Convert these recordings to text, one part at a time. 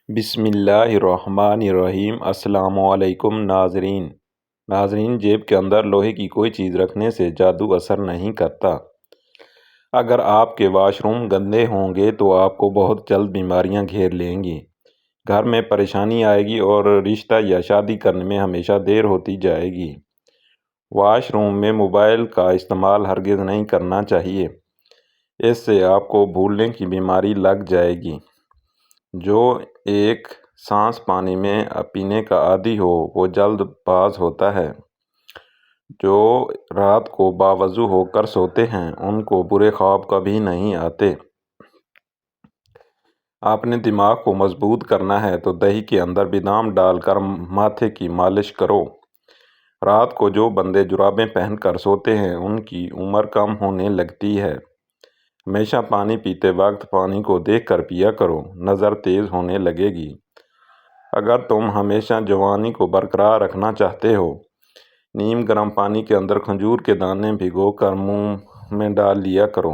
بسم اللہ الرحمن الرحیم۔ السلام علیکم ناظرین، جیب کے اندر لوہے کی کوئی چیز رکھنے سے جادو اثر نہیں کرتا۔ اگر آپ کے واش روم گندے ہوں گے تو آپ کو بہت جلد بیماریاں گھیر لیں گی، گھر میں پریشانی آئے گی اور رشتہ یا شادی کرنے میں ہمیشہ دیر ہوتی جائے گی۔ واش روم میں موبائل کا استعمال ہرگز نہیں کرنا چاہیے، اس سے آپ کو بھولنے کی بیماری لگ جائے گی۔ جو ایک سانس پانی میں پینے کا عادی ہو وہ جلد باز ہوتا ہے۔ جو رات کو باوضو ہو کر سوتے ہیں ان کو برے خواب کبھی نہیں آتے۔ آپ نے دماغ کو مضبوط کرنا ہے تو دہی کے اندر بادام ڈال کر ماتھے کی مالش کرو۔ رات کو جو بندے جرابیں پہن کر سوتے ہیں ان کی عمر کم ہونے لگتی ہے۔ ہمیشہ پانی پیتے وقت پانی کو دیکھ کر پیا کرو، نظر تیز ہونے لگے گی۔ اگر تم ہمیشہ جوانی کو برقرار رکھنا چاہتے ہو، نیم گرم پانی کے اندر کھجور کے دانے بھگو کر منہ میں ڈال لیا کرو۔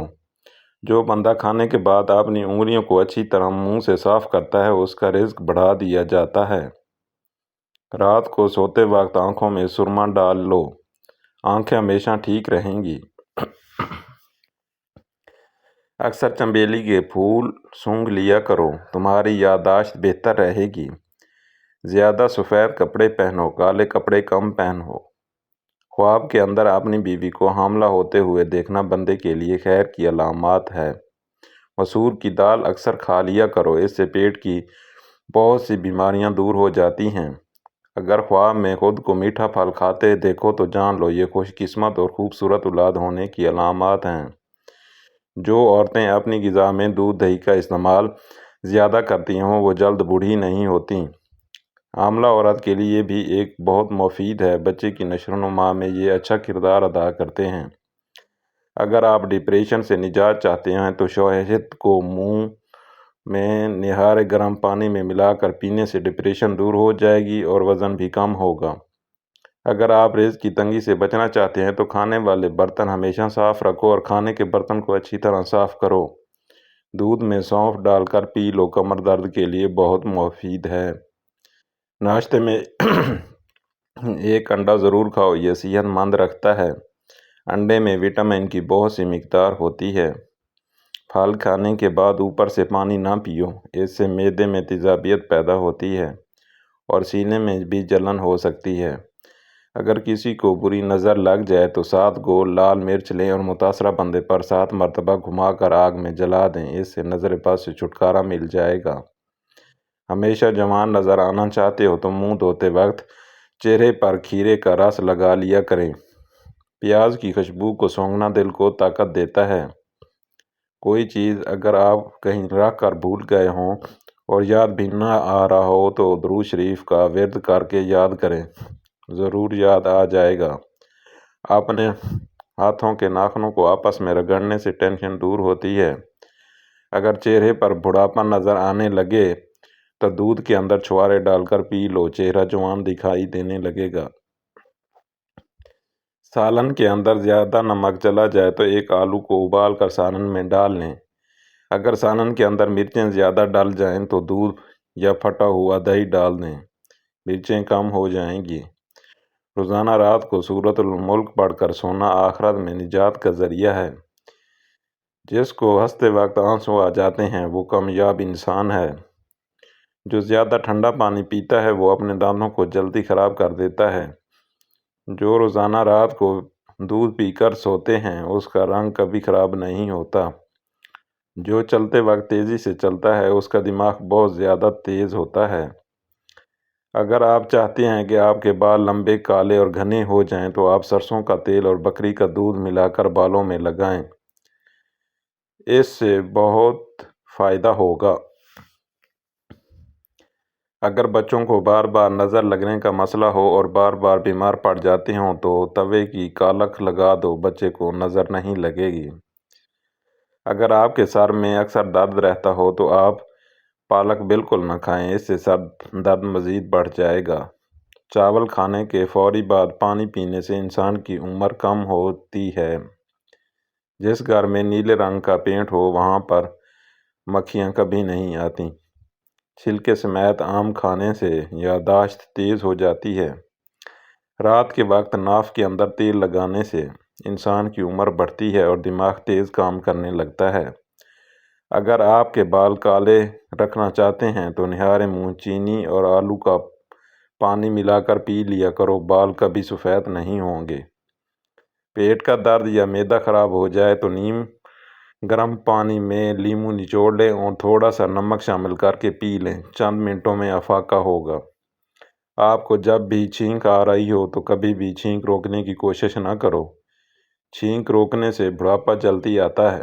جو بندہ کھانے کے بعد اپنی انگلیوں کو اچھی طرح منہ سے صاف کرتا ہے اس کا رزق بڑھا دیا جاتا ہے۔ رات کو سوتے وقت آنکھوں میں سرما ڈال لو، آنکھیں ہمیشہ ٹھیک رہیں گی۔ اکثر چنبیلی کے پھول سونگھ لیا کرو، تمہاری یادداشت بہتر رہے گی۔ زیادہ سفید کپڑے پہنو، کالے کپڑے کم پہنو۔ خواب کے اندر اپنی بیوی کو حاملہ ہوتے ہوئے دیکھنا بندے کے لیے خیر کی علامات ہے۔ مسور کی دال اکثر کھا لیا کرو، اس سے پیٹ کی بہت سی بیماریاں دور ہو جاتی ہیں۔ اگر خواب میں خود کو میٹھا پھل کھاتے دیکھو تو جان لو یہ خوش قسمت اور خوبصورت اولاد ہونے کی علامات ہیں۔ جو عورتیں اپنی غذا میں دودھ دہی کا استعمال زیادہ کرتی ہوں وہ جلد بوڑھی نہیں ہوتیں۔ حاملہ عورت کے لیے بھی ایک بہت مفید ہے، بچے کی نشو و نما میں یہ اچھا کردار ادا کرتے ہیں۔ اگر آپ ڈپریشن سے نجات چاہتے ہیں تو شہد کو منہ میں نہارے گرم پانی میں ملا کر پینے سے ڈپریشن دور ہو جائے گی اور وزن بھی کم ہوگا۔ اگر آپ رزق کی تنگی سے بچنا چاہتے ہیں تو کھانے والے برتن ہمیشہ صاف رکھو اور کھانے کے برتن کو اچھی طرح صاف کرو۔ دودھ میں سونف ڈال کر پی لو، کمر درد کے لیے بہت مفید ہے۔ ناشتے میں ایک انڈا ضرور کھاؤ، یہ صحت مند رکھتا ہے۔ انڈے میں وٹامن کی بہت سی مقدار ہوتی ہے۔ پھل کھانے کے بعد اوپر سے پانی نہ پیو، اس سے معدے میں تیزابیت پیدا ہوتی ہے اور سینے میں بھی جلن ہو سکتی ہے۔ اگر کسی کو بری نظر لگ جائے تو 7 گول لال مرچ لیں اور متاثرہ بندے پر 7 مرتبہ گھما کر آگ میں جلا دیں، اس سے نظر بد سے چھٹکارا مل جائے گا۔ ہمیشہ جوان نظر آنا چاہتے ہو تو منہ دھوتے وقت چہرے پر کھیرے کا رس لگا لیا کریں۔ پیاز کی خوشبو کو سونگھنا دل کو طاقت دیتا ہے۔ کوئی چیز اگر آپ کہیں رکھ کر بھول گئے ہوں اور یاد بھی نہ آ رہا ہو تو درود شریف کا ورد کر کے یاد کریں، ضرور یاد آ جائے گا۔ اپنے ہاتھوں کے ناخنوں کو آپس میں رگڑنے سے ٹینشن دور ہوتی ہے۔ اگر چہرے پر بڑھاپا نظر آنے لگے تو دودھ کے اندر چھوارے ڈال کر پی لو، چہرہ جوان دکھائی دینے لگے گا۔ سالن کے اندر زیادہ نمک چلا جائے تو ایک آلو کو ابال کر سالن میں ڈال لیں۔ اگر سالن کے اندر مرچیں زیادہ ڈل جائیں تو دودھ یا پھٹا ہوا دہی ڈال دیں، مرچیں کم ہو جائیں گی۔ روزانہ رات کو سورۃ الملک پڑھ کر سونا آخرت میں نجات کا ذریعہ ہے۔ جس کو ہنستے وقت آنسو آ جاتے ہیں وہ کامیاب انسان ہے۔ جو زیادہ ٹھنڈا پانی پیتا ہے وہ اپنے دانتوں کو جلدی خراب کر دیتا ہے۔ جو روزانہ رات کو دودھ پی کر سوتے ہیں اس کا رنگ کبھی خراب نہیں ہوتا۔ جو چلتے وقت تیزی سے چلتا ہے اس کا دماغ بہت زیادہ تیز ہوتا ہے۔ اگر آپ چاہتے ہیں کہ آپ کے بال لمبے، کالے اور گھنے ہو جائیں تو آپ سرسوں کا تیل اور بکری کا دودھ ملا کر بالوں میں لگائیں، اس سے بہت فائدہ ہوگا۔ اگر بچوں کو بار بار نظر لگنے کا مسئلہ ہو اور بار بار بیمار پڑ جاتے ہوں تو توے کی کالکھ لگا دو، بچے کو نظر نہیں لگے گی۔ اگر آپ کے سر میں اکثر درد رہتا ہو تو آپ پالک بالکل نہ کھائیں، اس سے سر درد مزید بڑھ جائے گا۔ چاول کھانے کے فوری بعد پانی پینے سے انسان کی عمر کم ہوتی ہے۔ جس گھر میں نیلے رنگ کا پینٹ ہو وہاں پر مکھیاں کبھی نہیں آتی۔ چھلکے سمیت آم کھانے سے یادداشت تیز ہو جاتی ہے۔ رات کے وقت ناف کے اندر تیل لگانے سے انسان کی عمر بڑھتی ہے اور دماغ تیز کام کرنے لگتا ہے۔ اگر آپ کے بال کالے رکھنا چاہتے ہیں تو نہارے منہ چینی اور آلو کا پانی ملا کر پی لیا کرو، بال کبھی سفید نہیں ہوں گے۔ پیٹ کا درد یا معدہ خراب ہو جائے تو نیم گرم پانی میں لیموں نچوڑ لیں اور تھوڑا سا نمک شامل کر کے پی لیں، چند منٹوں میں افاقہ ہوگا۔ آپ کو جب بھی چھینک آ رہی ہو تو کبھی بھی چھینک روکنے کی کوشش نہ کرو، چھینک روکنے سے بڑھاپا جلدی آتا ہے۔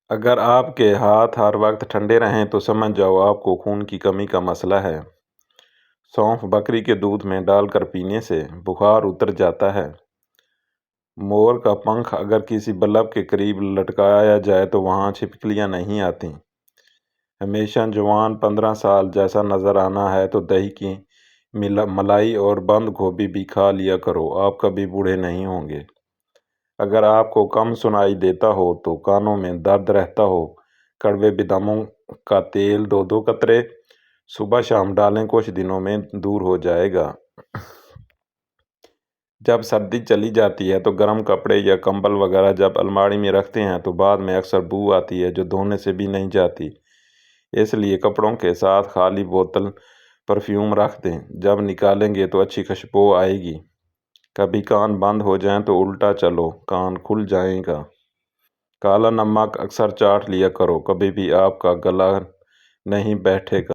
اگر آپ کے ہاتھ ہر وقت ٹھنڈے رہیں تو سمجھ جاؤ آپ کو خون کی کمی کا مسئلہ ہے۔ سونف بکری کے دودھ میں ڈال کر پینے سے بخار اتر جاتا ہے۔ مور کا پنکھ اگر کسی بلب کے قریب لٹکایا جائے تو وہاں چھپکلیاں نہیں آتی۔ ہمیشہ جوان 15 سال جیسا نظر آنا ہے تو دہی کی ملائی اور بند گوبھی بھی کھا لیا کرو، آپ کبھی بوڑھے نہیں ہوں گے۔ اگر آپ کو کم سنائی دیتا ہو تو کانوں میں درد رہتا ہو، کڑوے باداموں کا تیل 2 قطرے صبح شام ڈالیں، کچھ دنوں میں دور ہو جائے گا۔ جب سردی چلی جاتی ہے تو گرم کپڑے یا کمبل وغیرہ جب الماری میں رکھتے ہیں تو بعد میں اکثر بو آتی ہے جو دھونے سے بھی نہیں جاتی، اس لیے کپڑوں کے ساتھ خالی بوتل پرفیوم رکھ دیں، جب نکالیں گے تو اچھی خوشبو آئے گی۔ کبھی کان بند ہو جائیں تو الٹا چلو، کان کھل جائے گا۔ کالا نمک اکثر چاٹ لیا کرو، کبھی بھی آپ کا گلا نہیں بیٹھے گا۔